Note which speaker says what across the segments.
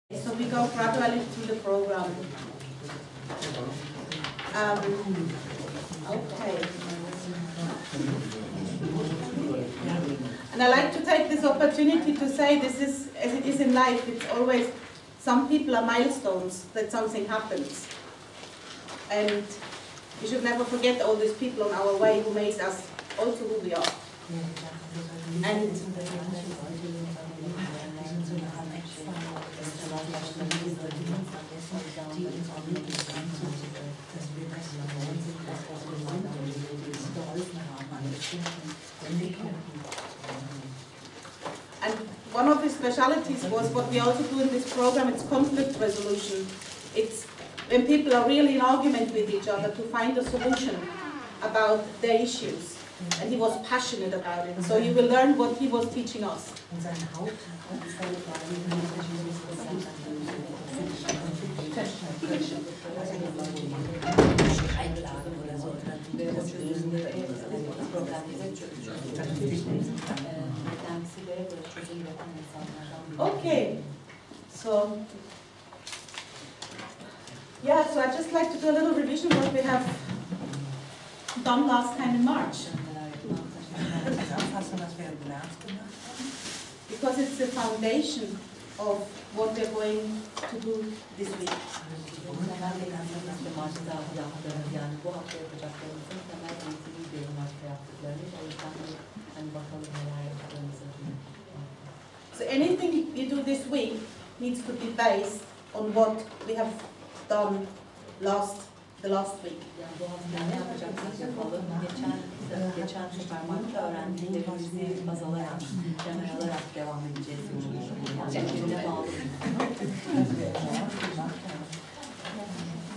Speaker 1: So we go gradually through the program. Okay. And I like to take this opportunity to say this is, as it is in life, it's always, some people are milestones that something happens. And we should never forget all these people on our way who made us also who we are. And one of the specialities was what we also do in this program, it's conflict resolution. It's when people are really in argument with each other to find a solution about their issues. And he was passionate about it. So you will learn what he was teaching us. Okay, so yeah, so I'd just like to do a little revision of what we have done last time in March. Because it's the foundation of what we're going to do this week. So anything you do this week needs to be based on what we have done the last week.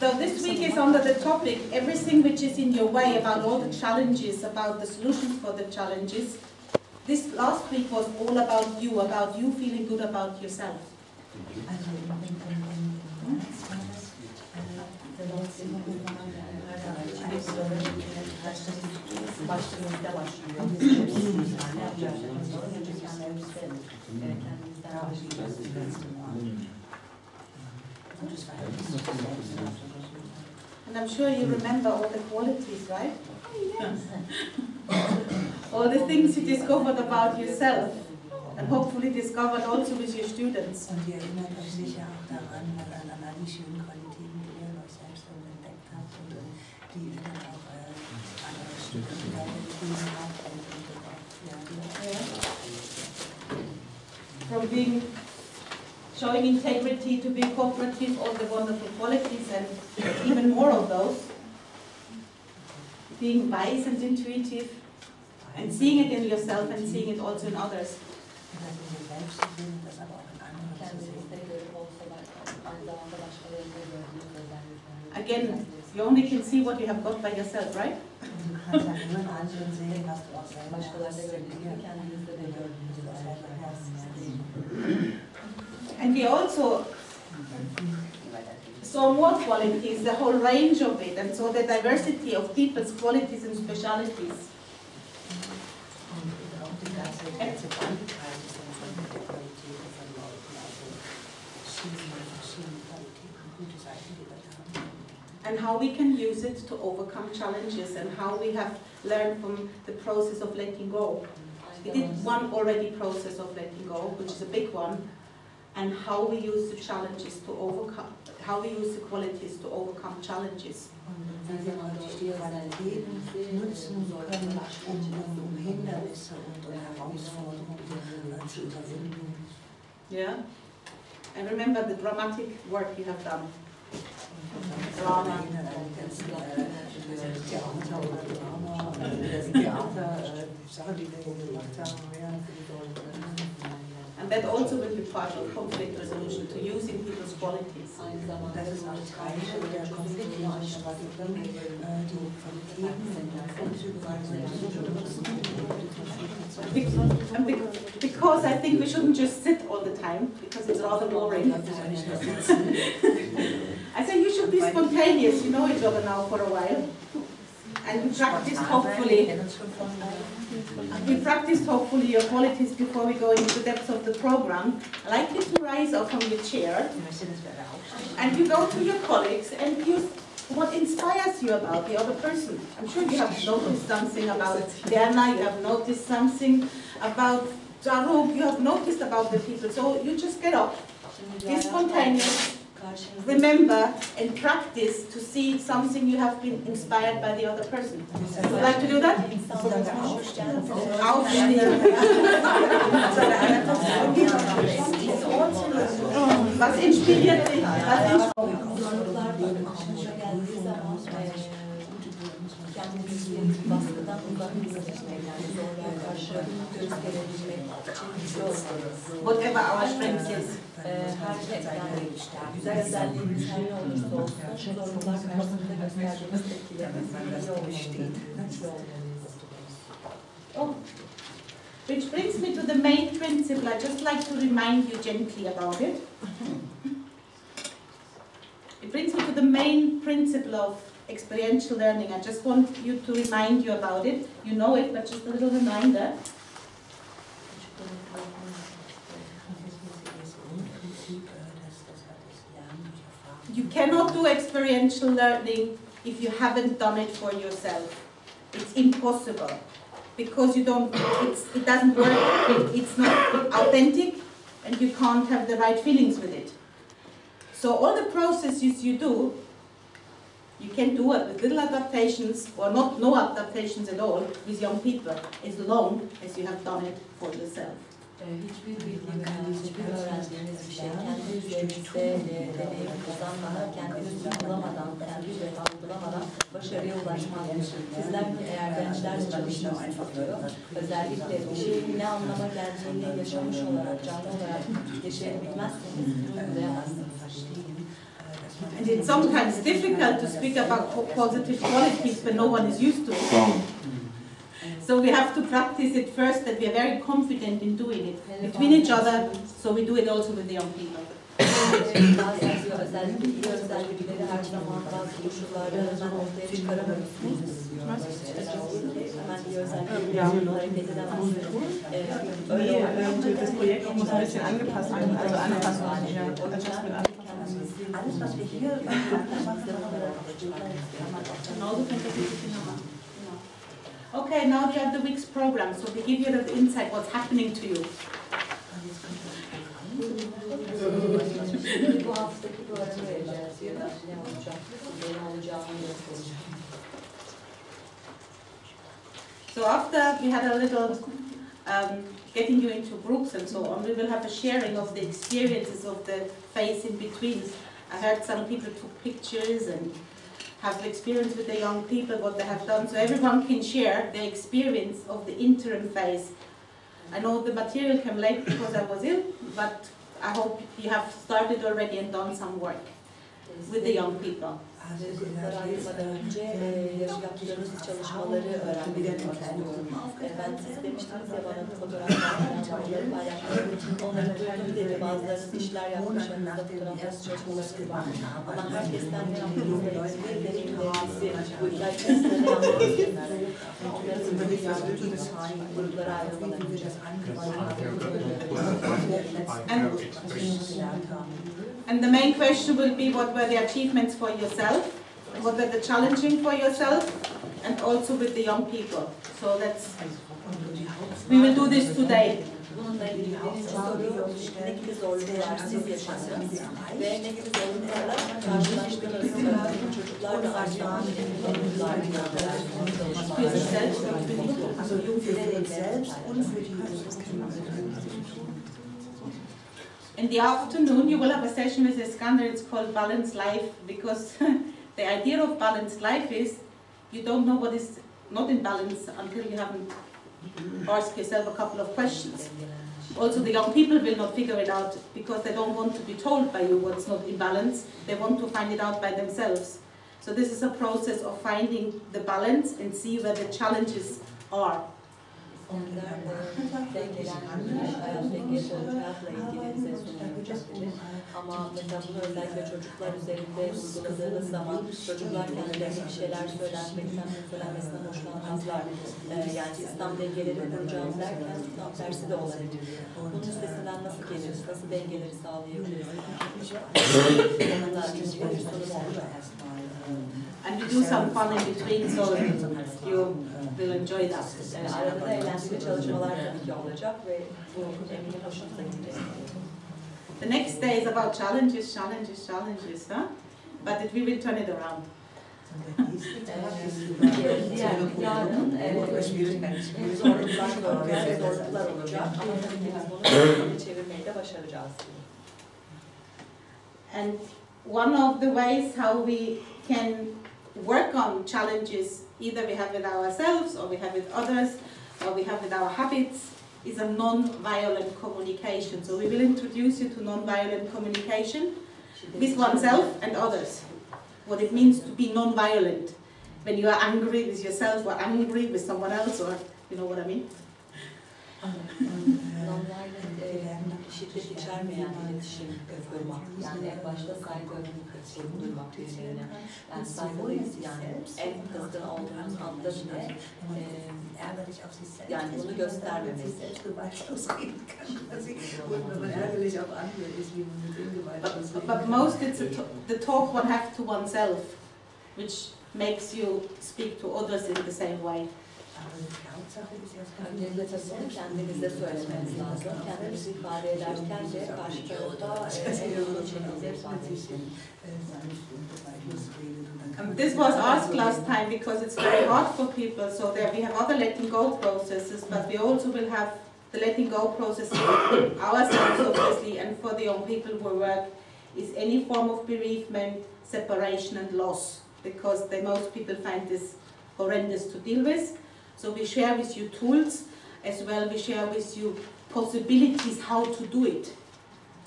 Speaker 1: So this week is under the topic, everything which is in your way, about all the challenges, about the solutions for the challenges. This last week was all about you feeling good about yourself. And I'm sure you remember all the qualities, right? All the things you discovered about yourself, and hopefully discovered also with your students. From showing integrity to being cooperative, all the wonderful qualities, and even more of those. Being wise and intuitive, and seeing it in yourself and seeing it also in others. Again, you only can see what you have got by yourself, right? And we also saw more qualities, the whole range of it, and so the diversity of people's qualities and specialities. And how we can use it to overcome challenges, and how we have learned from the process of letting go. We did one already process of letting go, which is a big one, and how we use the challenges to overcome, how we use the qualities to overcome challenges. Yeah, and remember the dramatic work you have done. Drama. And that also will be part of conflict resolution, to using people's qualities. Because I think we shouldn't just sit all the time, because it's rather boring. I think you should be spontaneous, you know each other now for a while. And we practiced hopefully your qualities before we go into the depths of the program. I'd like you to rise up from your chair and you go to your colleagues and use what inspires you about the other person. I'm sure you have noticed something about Diana, you have noticed something about Jaruk, you have noticed about the people. So you just get up, be spontaneous, remember and practice to see something you have been inspired by the other person. Would you like to do that? Was inspiriert dich? Whatever our strength is.
Speaker 2: Güzel özelliğimiz her ne olursa olsun, zorluklar karşısında gösterdiğimiz tepkilerimiz
Speaker 1: Oh. Which brings me to the main principle. I just like to remind you gently about it. It brings me to the main principle of experiential learning. I just want you to remind you about it. You know it, but just a little reminder. You cannot do experiential learning if you haven't done it for yourself. It's impossible because it doesn't work, it's not authentic, and you can't have the right feelings with it. So all the processes you do, you can do it with little adaptations or no adaptations at all with young people as long as you have done it for yourself.
Speaker 2: Hiçbir bildiğimiz, hiçbir öğrendiğimiz bir şey kendi üzerinizde deneyim kazanmadan, kendiniz uygulamadan, kendi üzerinde uygulamadan başarıya ulaşmaz. Sizler eğer ders çalıştığınız tutuyor, özellikle bir şeyin ne anlama geldiğini yaşamış olarak, canlı olarak yaşayabilmezseniz uygulayamazsınız.
Speaker 1: And it's sometimes difficult to speak about positive qualities when no one is used to it. So we have to practice it first, that we are very confident in doing it between each other, so we do it also with the young people.
Speaker 2: Özellikle iyi özellikleri her zaman bazı koşullarda ortaya çıkaramıyorsunuz. Hemen iyi özellikleri hareket edemezsiniz.
Speaker 3: Das Projekt auch muss ein bisschen angepasst werden, also Anpassung.
Speaker 4: Alles, was wir hier
Speaker 1: Okay, now you have the week's program, so we give you the insight what's happening to you.
Speaker 2: Bu haftaki programı vereceğiz. Ne olacak? Ne olacağını göstereceğiz.
Speaker 1: So after we had a little getting you into groups and so on, we will have a sharing of the experiences of the phase in between. I heard some people took pictures and have experience with the young people, what they have done, so everyone can share their experience of the interim phase. I know the material came late because I was ill, but I hope you have started already and done some work with the young people.
Speaker 2: Gruplara ayrılmadan önce yaptığınız çalışmaları öğrenmek istiyorum. Ben siz demiştiniz ya bana fotoğrafları paylaşmayı. Onları duydum dedi. Bazılarınız işler yapmış, yanınızda fotoğrafları çalışmaları var. Ama herkesten yaptığınız deneyimlerinizi, bu hikaye testlerini yapmışsınlar. Onları gruplara ayrılmadan önce.
Speaker 1: And the main question will be what were the achievements for yourself, what were the challenging for yourself, and also with the young people. So we will do this today.
Speaker 2: Bununla ilgili birinci soru, ne gibi zorluklar siz yaşadınız ve ne gibi zorluklarla karşılaştınız? Çocuklarla başlamak
Speaker 1: In the afternoon, you will have a session with Iskander. It's called Balanced Life, because the idea of balanced life is you don't know what is not in balance until you haven't asked yourself a couple of questions. Also, the young people will not figure it out because they don't want to be told by you what's not in balance. They want to find it out by themselves. So this is a process of finding the balance and see where the challenges are.
Speaker 2: Bizler dengelendirilmiş hayat dengesi hayatla ilgili bize sunum yapacaklar. Ama mesela bunu özellikle çocuklar üzerinde uyguladığınız zaman çocuklar kendilerine bir şeyler söylenmesinden hoşlanmazlar. Yani İslam dengeleri kuracağız derken tam tersi de olabilir. Bunun üstesinden nasıl geliriz, nasıl dengeleri sağlayabiliriz?
Speaker 1: And we do some fun in between, so you will enjoy that.
Speaker 2: Arada da eğlenceli çalışmalar tabii ki olacak ve bu eminim hoşunuza gidecek.
Speaker 1: The next day is about challenges, huh? But we will turn it around.
Speaker 2: Zorluklar olacak ama tabii ki biz bunu çevirmeyi de başaracağız.
Speaker 1: And one of the ways how we can work on challenges, either we have with ourselves or we have with others or we have with our habits, is a non-violent communication. So we will introduce you to non-violent communication with oneself and others. What it means to be non-violent when you are angry with yourself or angry with someone else, or you know what I mean?
Speaker 2: Şiddet içermeyen iletişim kurmak, yani en başta saygı duymak birbirine. Yani saygılıyız, yani en kızgın olduğumuz anda bile yani bunu göstermemesi.
Speaker 1: But most it's the talk one has to oneself, which makes you speak to others in the same way.
Speaker 2: Öncelikle tabii kendinizde söylemeniz lazım. Kendinizi ifade ederken de karşı tarafa en uygun şekilde ifade edin.
Speaker 1: This was asked last time because it's very hard for people, so there we have other letting go processes, but we also will have the letting go process ourselves obviously, and for the young people who work is any form of bereavement, separation and loss, because most people find this horrendous to deal with. So we share with you tools, as well we share with you possibilities how to do it.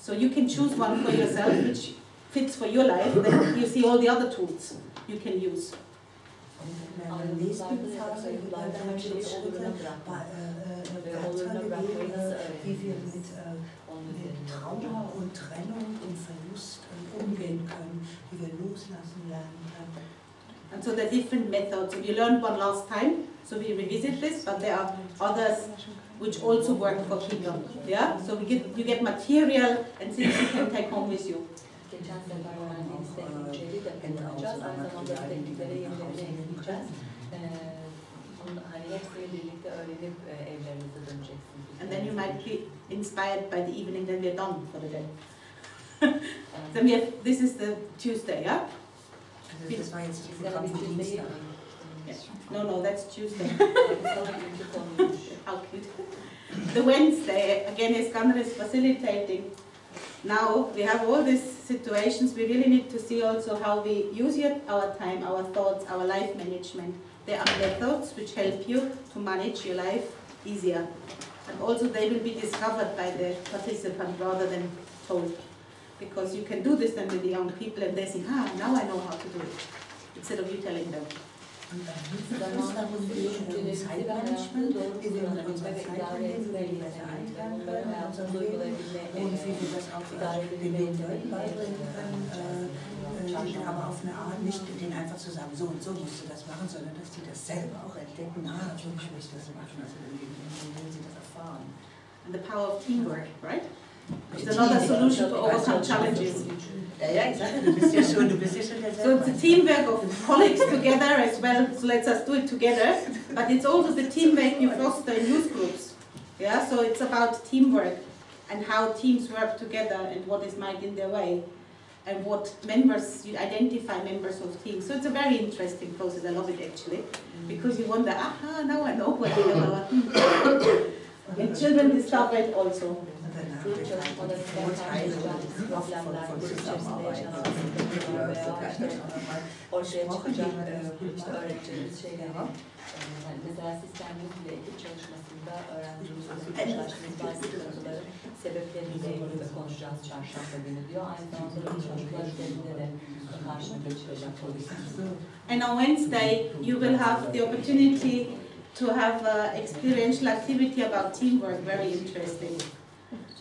Speaker 1: So you can choose one for yourself which fits for your life, then you see all the other tools you can use.
Speaker 4: Wie wir mit Trauma und Trennung und Verlust umgehen können, wie wir loslassen lernen können.
Speaker 1: And so there are different methods. We learned one last time, so we revisit this, but there are others which also work for people. Yeah? So you get material and things you can take home with you.
Speaker 2: Geçen sefer öğrendiğiniz teknikleri de kullanacağız. Aynı zamanda teknikleri yenilerine ekleyeceğiz. Hani hepsini birlikte öğrenip evlerinize döneceksiniz.
Speaker 1: And then you might be inspired by the evening, then we're done for the day. Then this is the Tuesday, yeah?
Speaker 4: Das war jetzt das Programm für Dienstag.
Speaker 1: No, that's Tuesday. How cute. The Wednesday, again, Iskander is facilitating. Now we have all these situations, we really need to see also how we use our time, our thoughts, our life management. There are methods which help you to manage your life easier. And also they will be discovered by the participant rather than told. Because you can do this then with the young people and they say, now I know how to do it, instead of you telling them.
Speaker 4: Aber auf eine Art nicht denen einfach zu sagen, so und so musst du das machen, sondern dass die das selber auch entdecken, so muss ich das machen, also wenn sie das erfahren.
Speaker 1: And the power of teamwork, right? It's another solution to overcome challenges.
Speaker 4: Yeah, exactly. So
Speaker 1: it's a teamwork of colleagues together as well, so let us do it together. But it's also the teamwork you foster in youth groups. Yeah, so it's about teamwork and how teams work together and what is might in their way. And what members, you identify members of teams. So it's a very interesting process, I love it actually. Because you wonder, now I know what we know our team. And children discover it also.
Speaker 2: Grup çalışmalarında karşılaşacağımız problemler, grup içerisinde yaşanan veya işte ortaya çıkacak öğreteceğimiz şeyleri. Mesela siz kendiniz bile ekip çalışmasında öğrencimizle karşılaştığımız bazı sıkıntıların sebepleriyle ilgili konuşacağız çarşamba günü diyor. Aynı zamanda çocuklar üzerinde de karşına geçirecek.
Speaker 1: And on Wednesday you will have the opportunity to have experiential activity about teamwork, very interesting.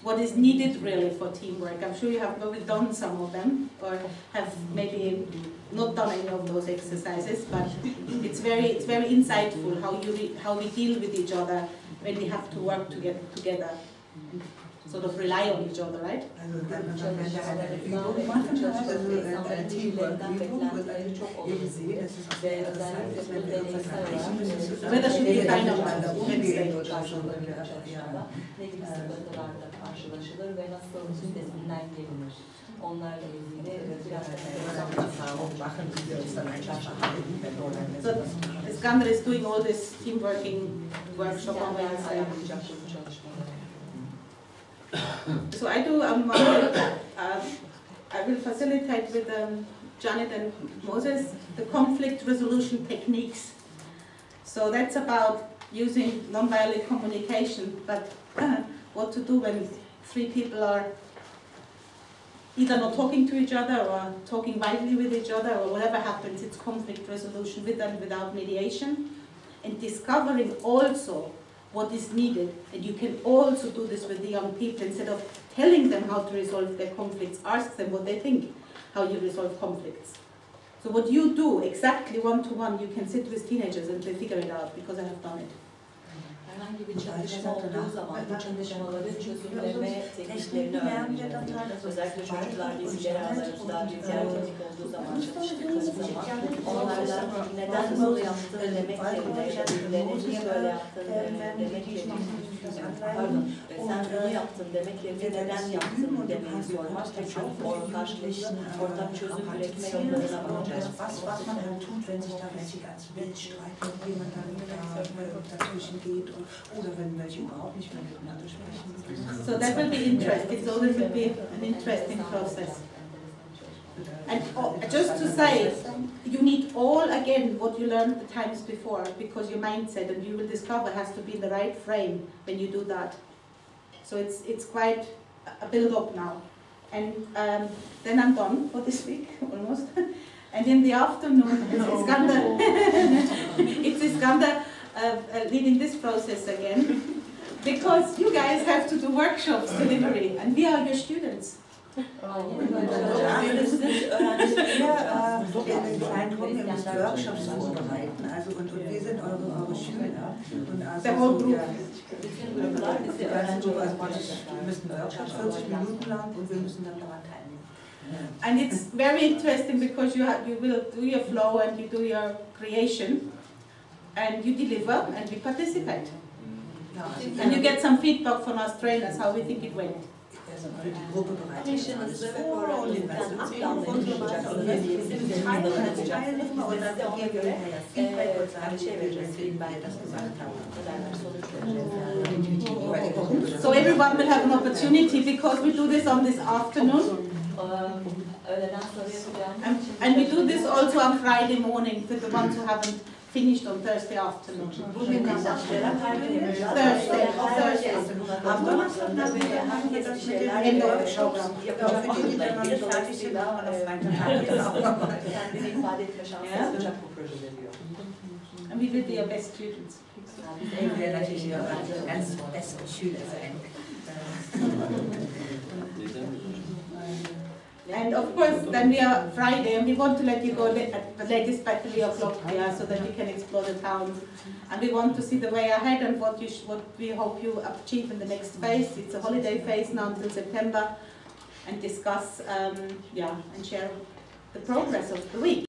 Speaker 1: What is needed really for teamwork? I'm sure you have probably done some of them, or have maybe not done any of those exercises, but it's very insightful how we deal with each other when we have to work together. Sort of rely on each other, right?
Speaker 4: Also wenn wir eine Übung machen, also eine Teamwork-Übung, wird eigentlich eben sehen, dass es auch sehr interessant ist, wenn wir vergleichen müssen,
Speaker 1: Whether should be kind of
Speaker 4: miteinander umgehen oder so.
Speaker 2: Ne gibi sıkıntılarla karşılaşılır ve nasıl üstesinden gelinir? Onlarla ilgili biraz
Speaker 4: Erfahrung machen, wie wir uns dann eigentlich verhalten, wenn wir dann
Speaker 1: So Iskander is doing all this team working workshop on
Speaker 2: İskender
Speaker 1: Wednesday.
Speaker 2: ayarlayacak bu çalışmaları.
Speaker 1: So I will facilitate with Janet and Moses the conflict resolution techniques. So that's about using non-violent communication, but what to do when three people are either not talking to each other or talking violently with each other, or whatever happens, it's conflict resolution with and without mediation, and discovering also what is needed. And you can also do this with the young people. Instead of telling them how to resolve their conflicts, ask them what they think, how you resolve conflicts. So what you do exactly one-to-one, you can sit with teenagers and they figure it out, because I have done it.
Speaker 2: Herhangi bir çatışma olduğu zaman bu çatışmaları çözümleme tekniklerini öğreniyoruz. Özellikle çocuklar birbirleri arasında bir gerginlik olduğu zaman, çatıştıkları zaman onlarla neden bunu yaptın demek yerine ya da birbirlerine niye böyle yaptın demek yerine pardon, sen bunu yaptın demek yerine neden yaptın demeyi sormak ve çok ortak çözüm üretme yollarına bakacağız.
Speaker 4: Was man dann tut, wenn sich da welche ganz wild streiten und jemand dann dazwischen geht oder wenn welche überhaupt nicht mehr miteinander sprechen.
Speaker 1: So that will be interesting. So this will be an interesting process. And just to say, you need all again what you learned the times before, because your mindset, and you will discover, has to be in the right frame when you do that. So it's quite a build-up now. And then I'm done for this week, almost. And in the afternoon, it's Iskander leading this process again, because you guys have to do workshops, delivery, and we are your students.
Speaker 4: In den kleinen Gruppen, ihr müsst Workshops vorbereiten, also und wir sind eure Schüler. Und also
Speaker 1: The whole group.
Speaker 4: Die ganze Gruppe, also wir müssen Workshops 40 Minuten lang und wir müssen dann daran teilnehmen.
Speaker 1: And it's very interesting because you will do your flow and you do your creation, and you deliver and we participate. And you get some feedback from us trainers how we think it went.
Speaker 4: Die Gruppe bereitet
Speaker 2: Taşınızı ve programınızdan planlayacaksınız. Bizim üzerinizde öğreteceksiniz. Biz de ona göre şey vereceğiz, feedback sonuç vereceğiz.
Speaker 1: So everyone will have an opportunity, because we do this on this afternoon. And we do this also on Friday morning for the ones who haven't finished on Thursday afternoon. Thursday. End of the program. And we will be your best students.
Speaker 4: Wir werden natürlich die ganz besten Schüler sein.
Speaker 1: And of course, then we are Friday, and we want to let you go at the latest by 3 o'clock here, so that you can explore the town. And we want to see the way ahead and what we hope you achieve in the next phase. It's a holiday phase now until September, and discuss, and share the progress of the week.